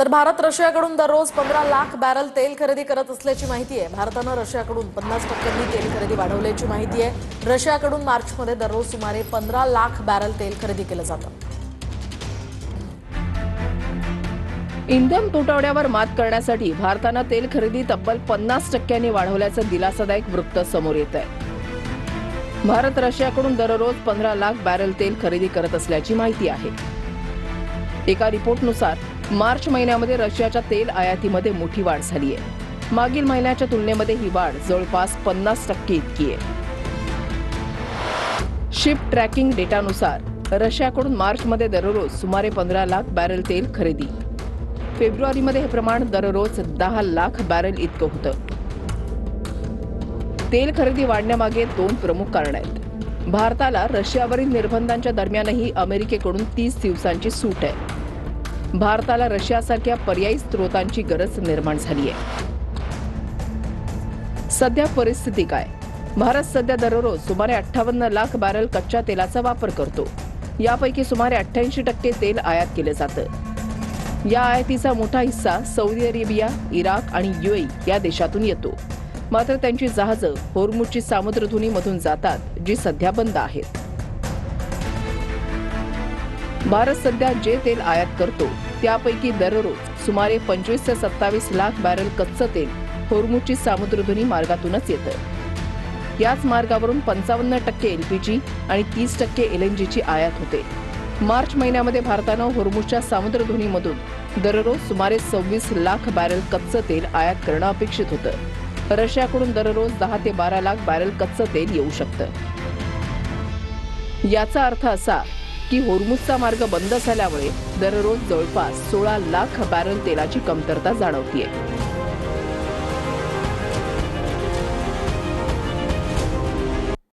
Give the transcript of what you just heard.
तर भारत रशियाकडून दररोज 15 लाख बॅरल तेल खरेदी करत असल्याची माहिती आहे। भारतानं रशियाकडून 50% तेल खरेदी वाढवल्याची माहिती आहे। रशियाकडून मार्चमध्ये दररोज सुमारे 15 लाख बॅरल तेल खरेदी केलं जातं। इंधन तुटवड्यावर मात करण्यासाठी भारतानं तेल खरेदी तब्बल 50% वाढवल्याचं दिलासादायक वृत्त समोर येत आहे। भारत रशियाकडून दररोज 15 लाख बॅरल तेल खरेदी करत असल्याची माहिती आहे। एका रिपोर्टनुसार मार्च महिन्यामध्ये रशियाच्या तेल आयातीमध्ये मोठी वाढ झाली आहे। मागील महिन्याच्या तुलनेमध्ये ही वाढ जवळपास 50% इतकी आहे। शिप ट्रॅकिंग डेटानुसार रशियाकडून मार्चमध्ये दररोज सुमारे 15 लाख बॅरल तेल खरेदी, फेब्रुवारीमध्ये हे प्रमाण दररोज 10 लाख बॅरल इतकं होतं। तेल खरेदी वाढण्यामागे दोन प्रमुख कारण आहेत। भारताला रशियावरील निर्बंधांच्या दरम्यानही अमेरिकेकडून 30 दिवसांची सूट आहे। भारताला रशियासारख्या पर्यायी स्रोतांची गरज निर्माण झाली आहे। सध्या परिस्थिती काय? भारत सध्या दररोज सुमारे 58 लाख बॅरल कच्च्या तेलाचा वापर करतो। यापैकी सुमारे 88% तेल आयात केले जातं। या आयातीचा मोठा हिस्सा सौदी अरेबिया, इराक आणि यूएई या देशातून येतो। मात्र त्यांची जहाजं होर्मुझची सामुद्रधुनीमधून जातात, जी सध्या बंद आहेत। भारत सध्या जे तेल आयात करतो त्यापैकी दररोज सुमारे 25 ते 27 लाख बॅरल कच्चं तेल होर्मुझची सामुद्रधुनी मार्गातूनच येतं। याच मार्गावरून 55% एलपीजी आणि 30% एलएनजीची आयात होते। मार्च महिन्यामध्ये भारतानं होर्मुझच्या सामुद्रधुनीमधून दररोज सुमारे 26 लाख बॅरल कच्चं तेल आयात करणं अपेक्षित होतं। रशियाकडून दररोज 10 ते 12 लाख बॅरल कच्चं तेल येऊ शकतं। याचा अर्थ असा की होर्मुझचा मार्ग बंद झाल्यामुळे दररोज जवळपास 16 लाख बॅरल तेलाची कमतरता जाणवतीये।